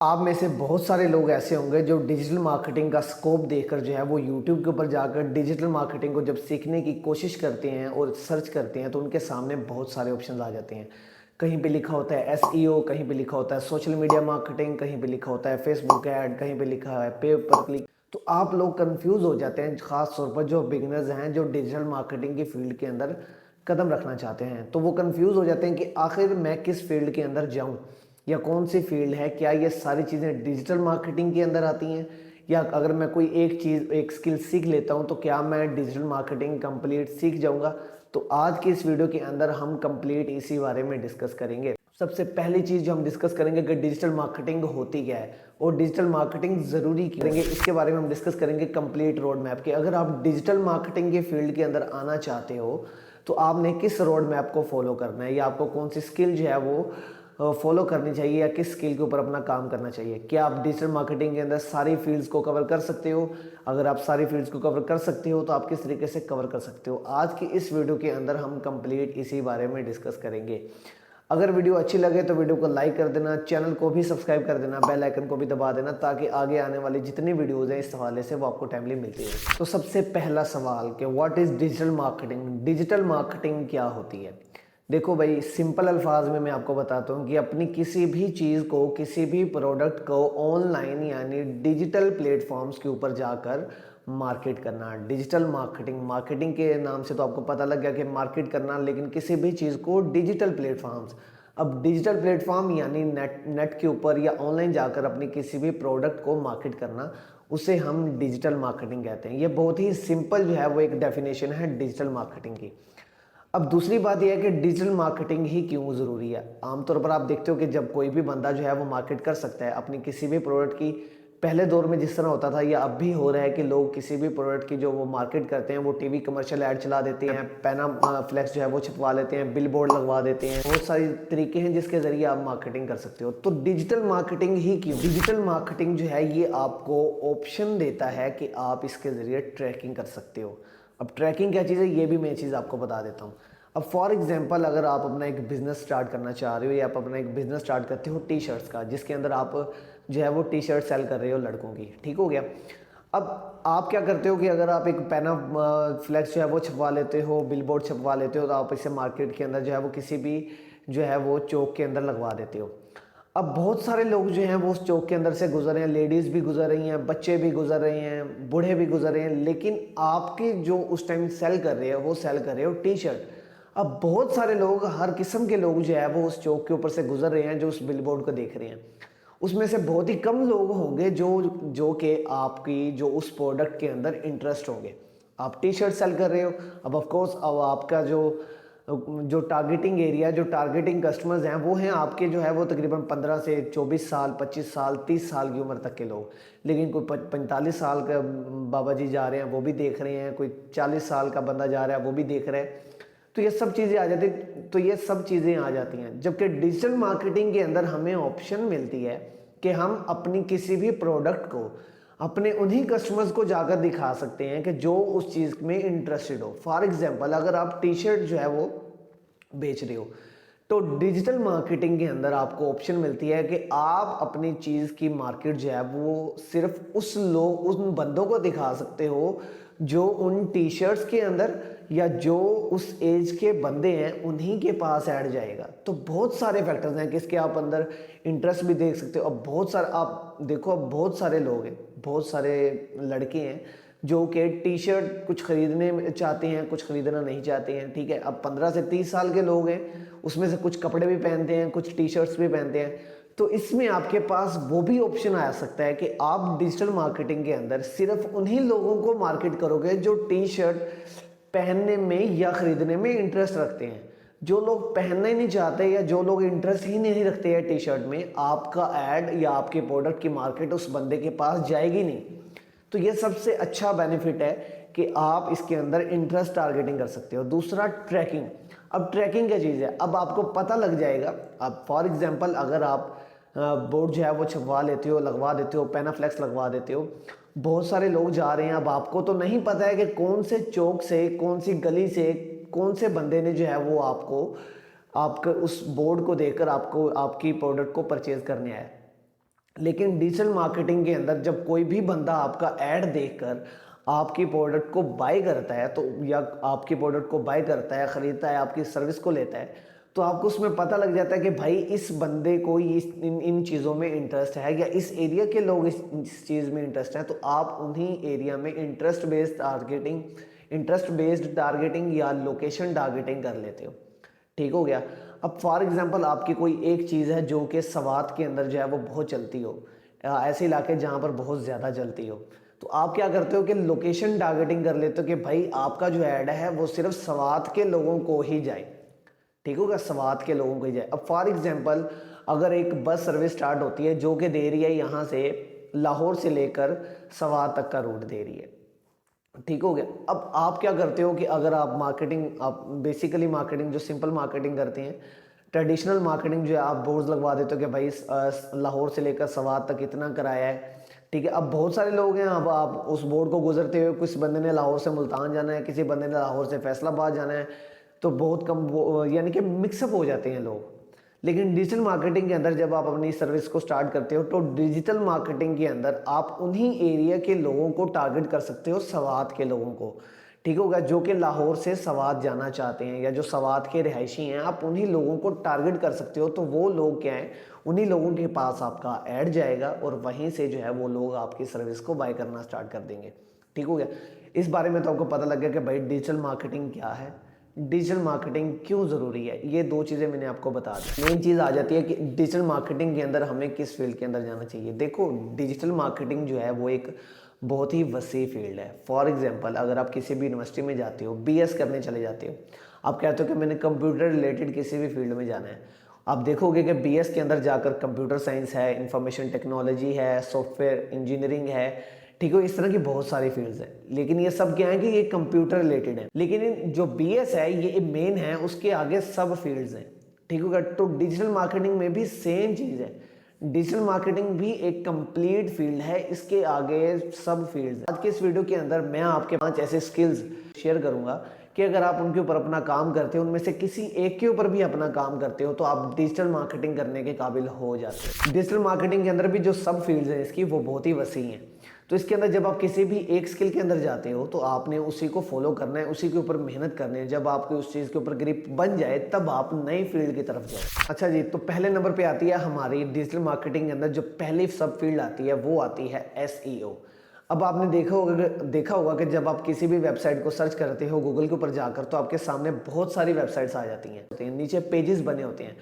आप में से बहुत सारे लोग ऐसे होंगे जो डिजिटल मार्केटिंग का स्कोप देखकर जो है वो यूट्यूब के ऊपर जाकर डिजिटल मार्केटिंग को जब सीखने की कोशिश करते हैं और सर्च करते हैं तो उनके सामने बहुत सारे ऑप्शन आ जाते हैं। कहीं पे लिखा होता है एसईओ, कहीं पे लिखा होता है सोशल मीडिया मार्केटिंग, कहीं पे लिखा होता है फेसबुक ऐड, कहीं पे लिखा है पे पर क्लिक। तो आप लोग कंफ्यूज हो जाते हैं, खास तौर पर जो बिगिनर्स हैं जो डिजिटल मार्केटिंग की फील्ड के अंदर कदम रखना चाहते हैं, तो वो कंफ्यूज हो जाते हैं कि आखिर मैं किस फील्ड के अंदर जाऊं या कौन सी फील्ड है। क्या ये सारी चीज़ें डिजिटल मार्केटिंग के अंदर आती हैं, या अगर मैं कोई एक चीज़ एक स्किल सीख लेता हूं तो क्या मैं डिजिटल मार्केटिंग कंप्लीट सीख जाऊंगा। तो आज की इस वीडियो के अंदर हम कंप्लीट इसी बारे में डिस्कस करेंगे। सबसे पहली चीज़ जो हम डिस्कस करेंगे कि डिजिटल मार्केटिंग होती क्या है और डिजिटल मार्केटिंग ज़रूरी करेंगे, इसके बारे में हम डिस्कस करेंगे कंप्लीट रोड मैप के। अगर आप डिजिटल मार्केटिंग के फील्ड के अंदर आना चाहते हो तो आपने किस रोड मैप को फॉलो करना है, या आपको कौन सी स्किल जो है वो फॉलो करनी चाहिए, या किस स्किल के ऊपर अपना काम करना चाहिए। क्या आप डिजिटल मार्केटिंग के अंदर सारी फील्ड्स को कवर कर सकते हो? अगर आप सारी फील्ड्स को कवर कर सकते हो तो आप किस तरीके से कवर कर सकते हो, आज की इस वीडियो के अंदर हम कंप्लीट इसी बारे में डिस्कस करेंगे। अगर वीडियो अच्छी लगे तो वीडियो को लाइक कर देना, चैनल को भी सब्सक्राइब कर देना, बेल आइकन को भी दबा देना, ताकि आगे आने वाली जितनी वीडियोज़ हैं इस हवाले से वो आपको टाइमली मिलती है। तो सबसे पहला सवाल कि what is digital marketing, digital marketing क्या होती है। देखो भाई, सिंपल अल्फाज में मैं आपको बताता हूँ कि अपनी किसी भी चीज़ को, किसी भी प्रोडक्ट को ऑनलाइन यानी डिजिटल प्लेटफॉर्म्स के ऊपर जाकर मार्केट करना। डिजिटल मार्केटिंग, मार्केटिंग के नाम से तो आपको पता लग गया कि मार्केट करना, लेकिन किसी भी चीज़ को डिजिटल प्लेटफॉर्म्स। अब डिजिटल प्लेटफॉर्म यानी नेट के ऊपर या ऑनलाइन जाकर अपनी किसी भी प्रोडक्ट को मार्केट करना, उसे हम डिजिटल मार्केटिंग कहते हैं। ये बहुत ही सिंपल जो है वो एक डेफिनेशन है डिजिटल मार्केटिंग की। अब दूसरी बात यह है कि डिजिटल मार्केटिंग ही क्यों ज़रूरी है। आमतौर पर आप देखते हो कि जब कोई भी बंदा जो है वो मार्केट कर सकता है अपनी किसी भी प्रोडक्ट की। पहले दौर में जिस तरह होता था या अब भी हो रहा है कि लोग किसी भी प्रोडक्ट की जो वो मार्केट करते हैं वो टीवी कमर्शियल ऐड चला देते हैं, पैना फ्लेक्स जो है वो छपवा लेते हैं, बिल बोर्ड लगवा देते हैं। बहुत सारी तरीके हैं जिसके ज़रिए आप मार्केटिंग कर सकते हो। तो डिजिटल मार्केटिंग ही क्यों? डिजिटल मार्केटिंग जो है ये आपको ऑप्शन देता है कि आप इसके ज़रिए ट्रैकिंग कर सकते हो। अब ट्रैकिंग क्या चीज़ है ये भी मैं चीज़ आपको बता देता हूँ। अब फॉर एग्जांपल, अगर आप अपना एक बिज़नेस स्टार्ट करना चाह रहे हो या आप अपना एक बिज़नेस स्टार्ट करते हो टी शर्ट्स का, जिसके अंदर आप जो है वो टी शर्ट सेल कर रहे हो लड़कों की, ठीक हो गया। अब आप क्या करते हो कि अगर आप एक पैना फ्लेक्स जो है वो छपवा लेते हो, बिलबोर्ड छपवा लेते हो, तो आप इसे मार्केट के अंदर जो है वो किसी भी जो है वो चौक के अंदर लगवा देते हो। अब बहुत सारे लोग जो हैं वो उस चौक के अंदर से गुजर रहे हैं, लेडीज़ भी गुजर रही हैं, बच्चे भी गुजर रहे हैं, बूढ़े भी गुजर रहे हैं, लेकिन आपके जो उस टाइम सेल कर रहे हो वो सेल कर रहे हो टी शर्ट। अब बहुत सारे लोग, हर किस्म के लोग जो है वो उस चौक के ऊपर से गुजर रहे हैं, जो उस बिलबोर्ड को देख रहे हैं। उसमें से बहुत ही कम लोग होंगे जो जो कि आपकी जो उस प्रोडक्ट के अंदर इंटरेस्ट होंगे। आप टी शर्ट सेल कर रहे हो, अब ऑफ कोर्स अब आपका जो जो टारगेटिंग एरिया, जो टारगेटिंग कस्टमर्स हैं वो हैं आपके जो है वो तकरीबन 15 से 24 साल, 25 साल, 30 साल की उम्र तक के लोग। लेकिन कोई 45 साल का बाबा जी जा रहे हैं वो भी देख रहे हैं, कोई 40 साल का बंदा जा रहा है वो भी देख रहा है। तो ये सब चीज़ें आ जाती, तो ये सब चीज़ें आ जाती हैं। जबकि डिजिटल मार्केटिंग के अंदर हमें ऑप्शन मिलती है कि हम अपनी किसी भी प्रोडक्ट को अपने उन्हीं कस्टमर्स को जाकर दिखा सकते हैं कि जो उस चीज़ में इंटरेस्टेड हो। फॉर एग्जांपल, अगर आप टी शर्ट जो है वो बेच रहे हो तो डिजिटल मार्केटिंग के अंदर आपको ऑप्शन मिलती है कि आप अपनी चीज़ की मार्केट जो है वो सिर्फ उन बंदों को दिखा सकते हो जो उन टी शर्ट्स के अंदर, या जो उस एज के बंदे हैं उन्हीं के पास ऐड जाएगा। तो बहुत सारे फैक्टर्स हैं कि इसके आप अंदर इंटरेस्ट भी देख सकते हो। अब बहुत सारे आप देखो, अब बहुत सारे लोग हैं, बहुत सारे लड़के हैं जो कि टी शर्ट कुछ खरीदने चाहते हैं, कुछ खरीदना नहीं चाहते हैं, ठीक है। अब 15 से 30 साल के लोग हैं, उसमें से कुछ कपड़े भी पहनते हैं, कुछ टी शर्ट्स भी पहनते हैं। तो इसमें आपके पास वो भी ऑप्शन आ सकता है कि आप डिजिटल मार्केटिंग के अंदर सिर्फ उन्हीं लोगों को मार्केट करोगे जो टी शर्ट पहनने में या खरीदने में इंटरेस्ट रखते हैं। जो लोग पहनना ही नहीं चाहते या जो लोग इंटरेस्ट ही नहीं रखते हैं टी शर्ट में, आपका ऐड या आपके प्रोडक्ट की मार्केट उस बंदे के पास जाएगी नहीं। तो ये सबसे अच्छा बेनिफिट है कि आप इसके अंदर इंटरेस्ट टारगेटिंग कर सकते हो। दूसरा, ट्रैकिंग। अब ट्रैकिंग क्या चीज़ है, अब आपको पता लग जाएगा। अब फॉर एग्जांपल, अगर आप बोर्ड जो है वो छपवा लेते हो, लगवा देते हो, पेनाफ्लेक्स लगवा देते हो, बहुत सारे लोग जा रहे हैं। अब आपको तो नहीं पता है कि कौन से चौक से, कौन सी गली से, कौन से बंदे ने जो है वो आपके उस बोर्ड को देखकर आपको आपकी प्रोडक्ट को परचेज करने आया। लेकिन डिजिटल मार्केटिंग के अंदर जब कोई भी बंदा आपका ऐड देखकर आपकी प्रोडक्ट को बाय करता है, तो या आपकी प्रोडक्ट को बाय करता है, ख़रीदता है, आपकी सर्विस को लेता है, तो आपको उसमें पता लग जाता है कि भाई इस बंदे को इस इन इन चीज़ों में इंटरेस्ट है, या इस एरिया के लोग इस चीज़ में इंटरेस्ट हैं, तो आप उन्हीं एरिया में इंटरेस्ट बेस्ड टारगेटिंग या लोकेशन टारगेटिंग कर लेते हो। ठीक हो गया। अब फॉर एग्जांपल आपकी कोई एक चीज़ है जो कि सवात के अंदर जो है वो बहुत चलती हो, ऐसे इलाके जहाँ पर बहुत ज़्यादा चलती हो, तो आप क्या करते हो कि लोकेशन टारगेटिंग कर लेते हो कि भाई आपका जो ऐड है वो सिर्फ सवात के लोगों को ही जाए। ठीक होगा, सवात के लोगों को ही जाए। अब फॉर एग्जांपल अगर एक बस सर्विस स्टार्ट होती है जो कि दे रही है यहाँ से लाहौर से लेकर सवात तक का रूट दे रही है, ठीक हो गया। अब आप क्या करते हो कि अगर आप बेसिकली मार्केटिंग जो सिंपल मार्केटिंग करते हैं, ट्रेडिशनल मार्केटिंग जो है, आप बोर्ड्स लगवा देते हो कि भाई लाहौर से लेकर सवात तक इतना किराया है। ठीक है, अब बहुत सारे लोग हैं, अब आप उस बोर्ड को गुजरते हुए किसी बंदे ने लाहौर से मुल्तान जाना है, किसी बंदे ने लाहौर से फैसलाबाद जाना है, तो बहुत कम यानी कि मिक्सअप हो जाते हैं लोग। लेकिन डिजिटल मार्केटिंग के अंदर जब आप अपनी सर्विस को स्टार्ट करते हो, तो डिजिटल मार्केटिंग के अंदर आप उन्हीं एरिया के लोगों को टारगेट कर सकते हो, सवात के लोगों को। ठीक होगा, जो कि लाहौर से सवात जाना चाहते हैं या जो सवात के रिहायशी हैं, आप उन्हीं लोगों को टारगेट कर सकते हो। तो वो लोग क्या हैं, उन्हीं लोगों के पास आपका ऐड जाएगा और वहीं से जो है वो लोग आपकी सर्विस को बाय करना स्टार्ट कर देंगे। ठीक हो गया। इस बारे में तो आपको पता लग गया कि भाई डिजिटल मार्केटिंग क्या है, डिजिटल मार्केटिंग क्यों ज़रूरी है। ये दो चीज़ें मैंने आपको बता दी। मेन चीज़ आ जाती है कि डिजिटल मार्केटिंग के अंदर हमें किस फील्ड के अंदर जाना चाहिए। देखो, डिजिटल मार्केटिंग जो है वो एक बहुत ही वसी फील्ड है। फॉर एग्जांपल अगर आप किसी भी यूनिवर्सिटी में जाते हो, बीएस करने चले जाते हो, आप कहते हो कि मैंने कंप्यूटर रिलेटेड किसी भी फील्ड में जाना है, आप देखोगे कि बीएस के अंदर जाकर कंप्यूटर साइंस है, इंफॉर्मेशन टेक्नोलॉजी है, सॉफ्टवेयर इंजीनियरिंग है, ठीक है, इस तरह की बहुत सारी फील्ड्स हैं। लेकिन ये सब क्या है कि ये कंप्यूटर रिलेटेड है। लेकिन जो बीएस है ये मेन है, उसके आगे सब फील्ड्स हैं। ठीक होगा। तो डिजिटल मार्केटिंग में भी सेम चीज़ है, डिजिटल मार्केटिंग भी एक कंप्लीट फील्ड है, इसके आगे सब फील्ड्स हैं। आज के इस वीडियो के अंदर मैं आपके 5 ऐसे स्किल्स शेयर करूंगा कि अगर आप उनके ऊपर अपना काम करते हो, उनमें से किसी एक के ऊपर भी अपना काम करते हो, तो आप डिजिटल मार्केटिंग करने के काबिल हो जाते हो। डिजिटल मार्केटिंग के अंदर भी जो सब फील्ड्स हैं इसकी, वो बहुत ही वसी हैं। तो इसके अंदर जब आप किसी भी एक स्किल के अंदर जाते हो, तो आपने उसी को फॉलो करना है, उसी के ऊपर मेहनत करनी है। जब आपकी उस चीज़ के ऊपर ग्रिप बन जाए, तब आप नई फील्ड की तरफ जाओ। अच्छा जी, तो पहले नंबर पे आती है हमारी डिजिटल मार्केटिंग के अंदर जो पहली सब फील्ड आती है, वो आती है एसईओ। अब आपने देखा होगा कि जब आप किसी भी वेबसाइट को सर्च करते हो गूगल के ऊपर जाकर, तो आपके सामने बहुत सारी वेबसाइट्स आ जाती हैं, नीचे पेजेस बने होते हैं।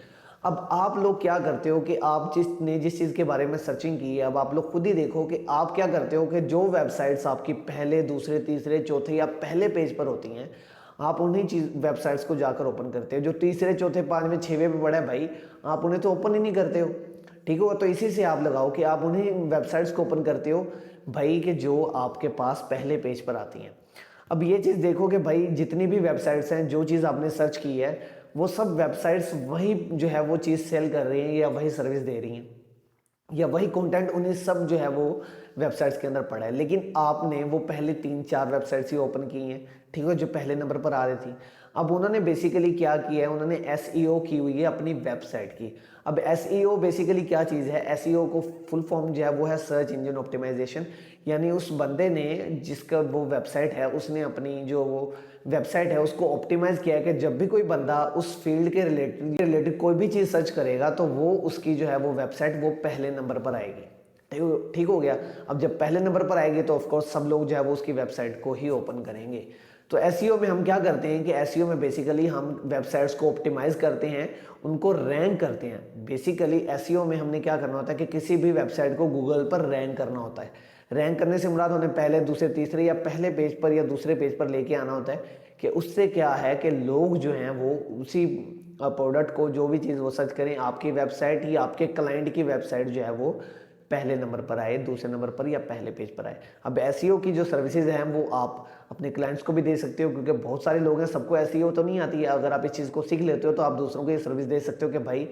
अब आप लोग क्या करते हो कि आप जिस चीज़ के बारे में सर्चिंग की है, अब आप लोग खुद ही देखो कि आप क्या करते हो कि जो वेबसाइट्स आपकी पहले, दूसरे, तीसरे, चौथे या पहले पेज पर होती हैं, आप उन्हीं वेबसाइट्स को जाकर ओपन करते हो। जो तीसरे, चौथे, पाँचवें, छठवें पे पड़ा है भाई, आप उन्हें तो ओपन ही नहीं करते हो। ठीक हो, तो इसी से आप लगाओ कि आप उन्हीं वेबसाइट्स को ओपन करते हो भाई कि जो आपके पास पहले पेज पर आती हैं। अब ये चीज़ देखो कि भाई जितनी भी वेबसाइट्स हैं, जो चीज़ आपने सर्च की है, वो सब वेबसाइट्स वही जो है वो चीज़ सेल कर रही हैं या वही सर्विस दे रही हैं, या वही कंटेंट उन्हें सब जो है वो वेबसाइट्स के अंदर पड़ा है। लेकिन आपने वो पहले 3-4 वेबसाइट्स ही ओपन की हैं, ठीक है, जो पहले नंबर पर आ रही थी। अब उन्होंने बेसिकली क्या किया है, उन्होंने एसईओ की हुई है अपनी वेबसाइट की। अब एसईओ बेसिकली क्या चीज़ है, एसईओ को फुल फॉर्म जो है वो है सर्च इंजन ऑप्टिमाइजेशन। यानी उस बंदे ने, जिसका वो वेबसाइट है, उसने अपनी जो वो वेबसाइट है उसको ऑप्टिमाइज किया है कि जब भी कोई बंदा उस फील्ड के रिलेटेड कोई भी चीज़ सर्च करेगा, तो वो उसकी जो है वो वेबसाइट वो पहले नंबर पर आएगी। ठीक हो गया। अब जब पहले नंबर पर आएगी तो ऑफकोर्स सब लोग जो है वो उसकी वेबसाइट को ही ओपन करेंगे। तो एसईओ में हम क्या करते हैं कि एसईओ में बेसिकली हम वेबसाइट्स को ऑप्टिमाइज करते हैं, उनको रैंक करते हैं। बेसिकली एसईओ में हमने क्या करना होता है कि किसी भी वेबसाइट को गूगल पर रैंक करना होता है। रैंक करने से मुराद उन्हें पहले, दूसरे, तीसरे या पहले पेज पर या दूसरे पेज पर लेके आना होता है कि उससे क्या है कि लोग जो हैं वो उसी प्रोडक्ट को, जो भी चीज़ वो सर्च करें, आपकी वेबसाइट या आपके क्लाइंट की वेबसाइट जो है वो पहले नंबर पर आए, दूसरे नंबर पर या पहले पेज पर आए। अब एसईओ की जो सर्विसेज हैं वो आप अपने क्लाइंट्स को भी दे सकते हो, क्योंकि बहुत सारे लोग हैं, सबको एसईओ तो नहीं आती है। अगर आप इस चीज़ को सीख लेते हो तो आप दूसरों को ये सर्विस दे सकते हो कि भाई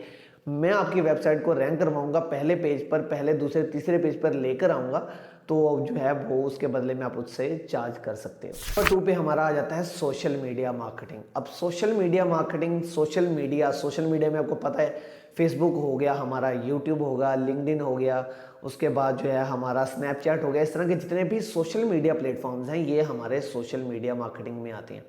मैं आपकी वेबसाइट को रैंक करवाऊंगा, पहले पेज पर, पहले, दूसरे, तीसरे पेज पर लेकर आऊँगा, तो जो है वो उसके बदले में आप उससे चार्ज कर सकते हो। नंबर 2 पे हमारा आ जाता है सोशल मीडिया मार्केटिंग। अब social media marketing, social media में आपको पता है फेसबुक हो गया, हमारा यूट्यूब होगा, लिंक्डइन हो गया, उसके बाद जो है हमारा स्नैपचैट हो गया। इस तरह के जितने भी सोशल मीडिया प्लेटफॉर्म्स हैं ये हमारे सोशल मीडिया मार्केटिंग में आते हैं।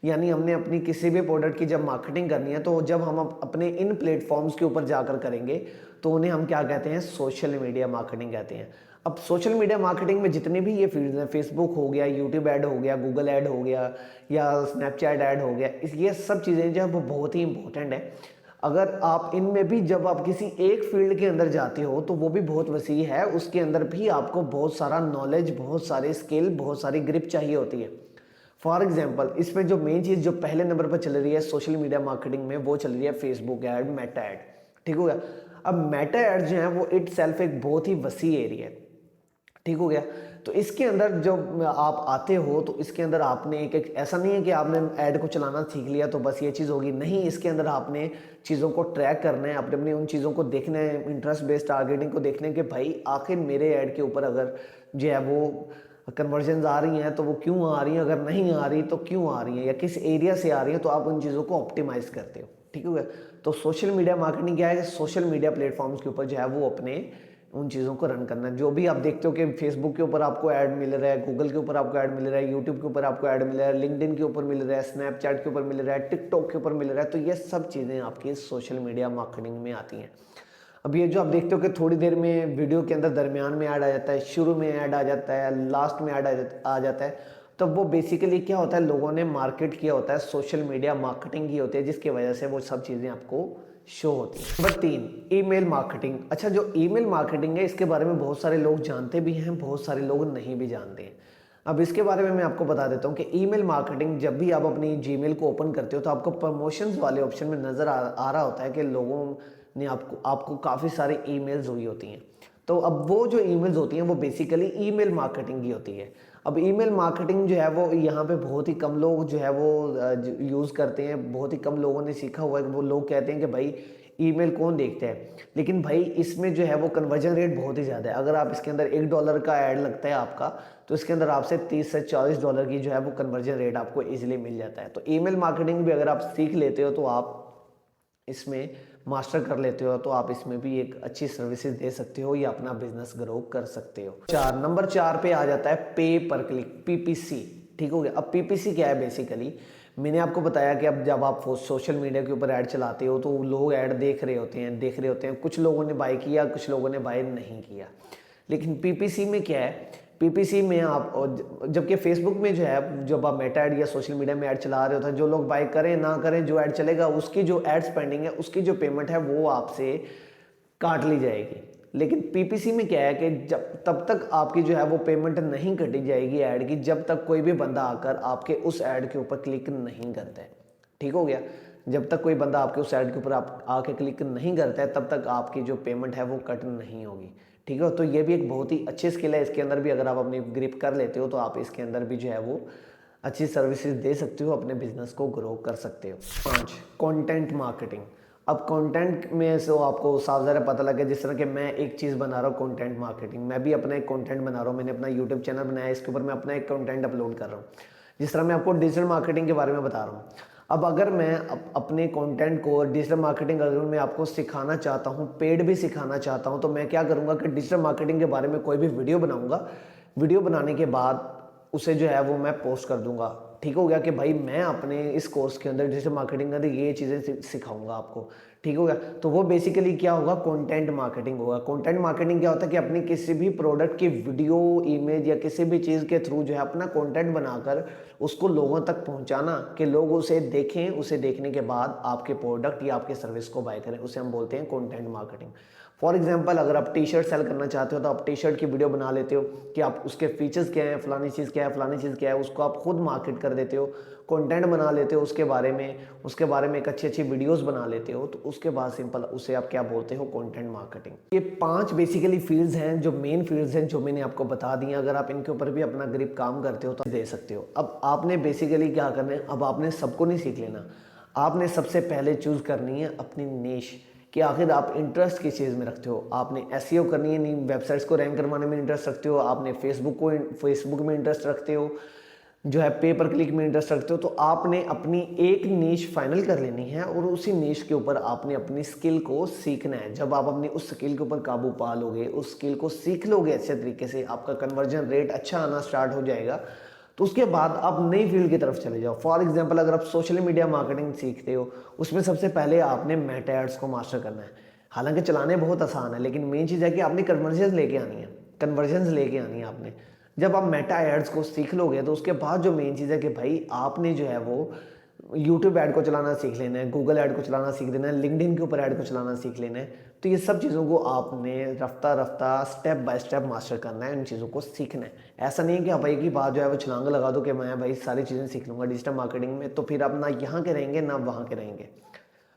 यानी हमने अपनी किसी भी प्रोडक्ट की जब मार्केटिंग करनी है तो जब हम अपने इन प्लेटफॉर्म्स के ऊपर जाकर करेंगे तो उन्हें हम क्या कहते हैं, सोशल मीडिया मार्केटिंग कहते हैं। अब सोशल मीडिया मार्केटिंग में जितने भी ये फील्ड्स हैं, फेसबुक हो गया, यूट्यूब ऐड हो गया, गूगल ऐड हो गया या स्नैपचैट ऐड हो गया, ये सब चीज़ें जो है वो बहुत ही इंपॉर्टेंट है। अगर आप इनमें भी जब आप किसी एक फील्ड के अंदर जाते हो तो वो भी बहुत वसी है, उसके अंदर भी आपको बहुत सारा नॉलेज, बहुत सारे स्किल, बहुत सारी ग्रिप चाहिए होती है। फॉर एग्जाम्पल इसमें जो मेन चीज़ जो पहले नंबर पर चल रही है सोशल मीडिया मार्केटिंग में, वो चल रही है फेसबुक ऐड, मेटा ऐड। ठीक हो गया। अब मेटा ऐड जो है वो इट सेल्फ एक बहुत ही वसी एरिया है। ठीक हो गया। तो इसके अंदर जब आप आते हो तो इसके अंदर आपने एक ऐसा नहीं है कि आपने ऐड को चलाना सीख लिया तो बस ये चीज़ होगी, नहीं, इसके अंदर आपने चीज़ों को ट्रैक करना है, अपने अपनी उन चीज़ों को देखना है, इंटरेस्ट बेस्ड टारगेटिंग को देखना है कि भाई आखिर मेरे ऐड के ऊपर अगर जो है वो कन्वर्जन आ रही हैं तो वो क्यों आ रही हैं, अगर नहीं आ रही तो क्यों आ रही हैं, या किस एरिया से आ रही हैं, तो आप उन चीज़ों को ऑप्टिमाइज करते हो। ठीक हो गया। तो सोशल मीडिया मार्केटिंग क्या है, सोशल मीडिया प्लेटफॉर्म्स के ऊपर जो है वो अपने उन चीज़ों को रन करना है। जो भी आप देखते हो कि फेसबुक के ऊपर आपको ऐड मिल रहा है, गूगल के ऊपर आपको ऐड मिल रहा है, यूट्यूब के ऊपर आपको ऐड मिल रहा है, लिंक्डइन के ऊपर मिल रहा है, स्नैपचैट के ऊपर मिल रहा है, टिकटॉक के ऊपर मिल रहा है, तो ये सब चीज़ें आपकी सोशल मीडिया मार्केटिंग में आती हैं। अब ये जो आप देखते हो कि थोड़ी देर में वीडियो के अंदर दरमियान में ऐड आ जाता है, शुरू में ऐड आ जाता है, लास्ट में ऐड आ जाता है, तो वो बेसिकली क्या होता है, लोगों ने मार्केट किया होता है, सोशल मीडिया मार्केटिंग की होती है, जिसकी वजह से वो सब चीज़ें आपको शो होती है। Number 3, email marketing. अच्छा, जो ईमेल मार्केटिंग है इसके बारे में बहुत सारे लोग जानते भी हैं, बहुत सारे लोग नहीं भी जानते हैं। अब इसके बारे में मैं आपको बता देता हूँ कि ईमेल मार्केटिंग, जब भी आप अपनी जीमेल को ओपन करते हो तो आपको प्रमोशंस वाले ऑप्शन में नज़र आ रहा होता है कि लोगों ने आपको काफ़ी सारी ईमेल्स हुई होती हैं। तो अब वो जो ईमेल्स होती हैं वो बेसिकली ईमेल मार्केटिंग की होती है। अब ईमेल मार्केटिंग जो है वो यहाँ पे बहुत ही कम लोग जो है वो यूज़ करते हैं, बहुत ही कम लोगों ने सीखा हुआ है। वो लोग कहते हैं कि भाई ईमेल कौन देखता है, लेकिन भाई इसमें जो है वो कन्वर्जन रेट बहुत ही ज़्यादा है। अगर आप इसके अंदर $1 का ऐड लगता है आपका, तो इसके अंदर आपसे $30 से $40 की जो है वो कन्वर्जन रेट आपको ईजिली मिल जाता है। तो ईमेल मार्केटिंग भी अगर आप सीख लेते हो तो आप इसमें मास्टर कर लेते हो तो आप इसमें भी एक अच्छी सर्विसेज दे सकते हो या अपना बिजनेस ग्रो कर सकते हो। नंबर 4 पे आ जाता है पे पर क्लिक, पीपीसी। ठीक हो गया। अब पीपीसी क्या है, बेसिकली मैंने आपको बताया कि अब जब आप सोशल मीडिया के ऊपर ऐड चलाते हो तो लोग ऐड देख रहे होते हैं, कुछ लोगों ने बाय किया, कुछ लोगों ने बाय नहीं किया। लेकिन पीपीसी में क्या है, पीपीसी में आप, जबकि फेसबुक में जो है जब आप मेटा ऐड या सोशल मीडिया में ऐड चला रहे हो तो जो लोग बाय करें ना करें, जो ऐड चलेगा उसकी जो ऐड स्पेंडिंग है, उसकी जो पेमेंट है वो आपसे काट ली जाएगी। लेकिन पीपीसी में क्या है कि जब तब तक आपकी जो है वो पेमेंट नहीं कटी जाएगी ऐड की, जब तक कोई भी बंदा आकर आपके उस ऐड के ऊपर क्लिक नहीं करता है। ठीक हो गया। जब तक कोई बंदा आपके उस ऐड के ऊपर आप आके क्लिक नहीं करता है तब तक आपकी जो पेमेंट है वो कट नहीं होगी। ठीक है। तो ये भी एक बहुत ही अच्छी स्किल है। इसके अंदर भी अगर आप अपनी ग्रिप कर लेते हो तो आप इसके अंदर भी जो है वो अच्छी सर्विसेज दे सकते हो, अपने बिजनेस को ग्रो कर सकते हो। 5, कंटेंट मार्केटिंग। अब कंटेंट में से आपको साफ ज़रा पता लगे, जिस तरह कि मैं एक चीज़ बना रहा हूँ कंटेंट मार्केटिंग, मैं भी अपना एक कंटेंट बना रहा हूँ, मैंने अपना यूट्यूब चैनल बनाया, इसके ऊपर मैं अपना एक कंटेंट अपलोड कर रहा हूँ। जिस तरह मैं आपको डिजिटल मार्केटिंग के बारे में बता रहा हूँ। अब अगर मैं अपने कंटेंट को डिजिटल मार्केटिंग अगर मैं आपको सिखाना चाहता हूँ, पेड भी सिखाना चाहता हूँ, तो मैं क्या करूँगा कि डिजिटल मार्केटिंग के बारे में कोई भी वीडियो बनाऊँगा, वीडियो बनाने के बाद उसे जो है वो मैं पोस्ट कर दूंगा। ठीक हो गया कि भाई मैं अपने इस कोर्स के अंदर डिजिटल मार्केटिंग के अंदर ये चीज़ें सिखाऊंगा आपको। ठीक हो गया। तो वो बेसिकली क्या होगा, कंटेंट मार्केटिंग होगा। कंटेंट मार्केटिंग क्या होता है कि अपनी किसी भी प्रोडक्ट की वीडियो, इमेज या किसी भी चीज़ के थ्रू जो है अपना कंटेंट बनाकर उसको लोगों तक पहुंचाना, कि लोग उसे देखें, उसे देखने के बाद आपके प्रोडक्ट या आपके सर्विस को बाय करें, उसे हम बोलते हैं कंटेंट मार्केटिंग। फॉर एग्जाम्पल अगर आप टी शर्ट सेल करना चाहते हो तो आप टी शर्ट की वीडियो बना लेते हो कि आप उसके फीचर्स क्या हैं, फलानी चीज़ क्या है, फलानी चीज़ क्या है, उसको आप खुद मार्केट कर देते हो, कंटेंट बना लेते हो उसके बारे में एक अच्छी अच्छी वीडियोस बना लेते हो, तो उसके बाद सिंपल उसे आप क्या बोलते हो, कंटेंट मार्केटिंग। ये 5 बेसिकली फील्ड्स हैं, जो मेन फील्ड्स हैं, जो मैंने आपको बता दी। अगर आप इनके ऊपर भी अपना ग्रिप काम करते हो तो दे सकते हो। अब आपने बेसिकली क्या करना है, अब आपने सबको नहीं सीख लेना, आपने सबसे पहले चूज़ करनी है अपनी निश, कि आखिर आप इंटरेस्ट किस चीज़ में रखते हो। आपने एसईओ करनी है, नहीं वेबसाइट्स को रैंक करवाने में इंटरेस्ट रखते हो, आपने फेसबुक में इंटरेस्ट रखते हो, जो है पे पर क्लिक में इंटरेस्ट रखते हो, तो आपने अपनी एक नीश फाइनल कर लेनी है और उसी नीश के ऊपर आपने अपनी स्किल को सीखना है। जब आप अपनी उस स्किल के ऊपर काबू पा लोगे, उस स्किल को सीख लोगे अच्छे तरीके से, आपका कन्वर्जन रेट अच्छा आना स्टार्ट हो जाएगा, तो उसके बाद आप नई फील्ड की तरफ चले जाओ। फॉर एग्जांपल, अगर आप सोशल मीडिया मार्केटिंग सीखते हो, उसमें सबसे पहले आपने मेटा एड्स को मास्टर करना है। हालांकि चलाने बहुत आसान है, लेकिन मेन चीज़ है कि आपने कन्वर्जन लेके आनी है, कन्वर्जन लेके आनी है आपने। जब आप मेटा एड्स को सीख लोगे, तो उसके बाद जो मेन चीज़ है कि भाई आपने जो है वो यूट्यूब ऐड को चलाना सीख लेना है, गूगल ऐड को चलाना सीख लेना है, लिंक्डइन के ऊपर ऐड को चलाना सीख लेना है। तो ये सब चीज़ों को आपने रफ्ता रफ्ता स्टेप बाय स्टेप मास्टर करना है, इन चीज़ों को सीखना है। ऐसा नहीं है कि आप एक ही बात जो है वो छलांग लगा दो कि मैं भाई सारी चीज़ें सीख लूँगा डिजिटल मार्केटिंग में, तो फिर आप ना यहाँ के रहेंगे ना वहाँ के रहेंगे।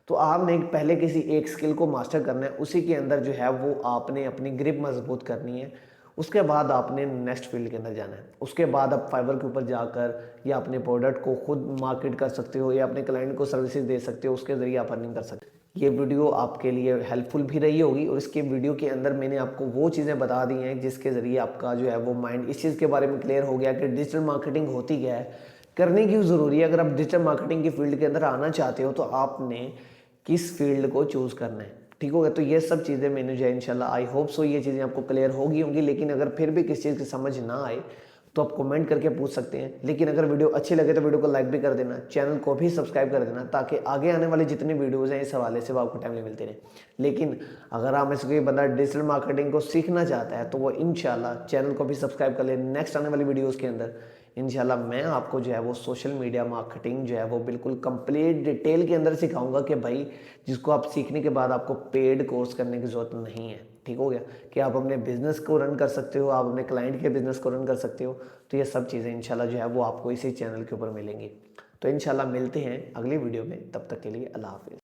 तो आपने पहले किसी एक स्किल को मास्टर करना है, उसी के अंदर जो है वो आपने अपनी ग्रिप मजबूत करनी है। उसके बाद आपने नेक्स्ट फील्ड के अंदर जाना है। उसके बाद आप फाइवर के ऊपर जाकर या अपने प्रोडक्ट को खुद मार्केट कर सकते हो या अपने क्लाइंट को सर्विसेज दे सकते हो, उसके ज़रिए आप अर्निंग कर सकते हो। ये वीडियो आपके लिए हेल्पफुल भी रही होगी, और इसके वीडियो के अंदर मैंने आपको वो चीज़ें बता दी हैं जिसके ज़रिए आपका जो है वो माइंड इस चीज़ के बारे में क्लियर हो गया कि डिजिटल मार्केटिंग होती क्या है, करने क्यों ज़रूरी है। अगर आप डिजिटल मार्केटिंग की फील्ड के अंदर आना चाहते हो, तो आपने किस फील्ड को चूज़ करना है। ठीक हो गया। तो ये सब चीज़ें मैंने जो है इंशाल्लाह आई होप सो ये चीज़ें आपको क्लियर होगी होंगी। लेकिन अगर फिर भी किसी चीज़ की समझ ना आए तो आप कमेंट करके पूछ सकते हैं। लेकिन अगर वीडियो अच्छी लगे तो वीडियो को लाइक भी कर देना, चैनल को भी सब्सक्राइब कर देना, ताकि आगे आने वाली जितनी वीडियोज़ हैं इस हवाले से वो आपको टाइमली मिलते रहे। लेकिन अगर आप में से कोई बंदा डिजिटल मार्केटिंग को सीखना चाहता है, तो वो इंशाल्लाह चैनल को भी सब्सक्राइब कर ले। नेक्स्ट आने वाली वीडियोज़ के अंदर इंशाल्लाह मैं आपको जो है वो सोशल मीडिया मार्केटिंग जो है वो बिल्कुल कंप्लीट डिटेल के अंदर सिखाऊंगा कि भाई जिसको आप सीखने के बाद आपको पेड कोर्स करने की ज़रूरत नहीं है। ठीक हो गया कि आप अपने बिजनेस को रन कर सकते हो, आप अपने क्लाइंट के बिजनेस को रन कर सकते हो। तो ये सब चीज़ें इंशाल्लाह जो है वो आपको इसी चैनल के ऊपर मिलेंगी। तो इंशाल्लाह मिलते हैं अगली वीडियो में, तब तक के लिए अल्लाह हाफिज़।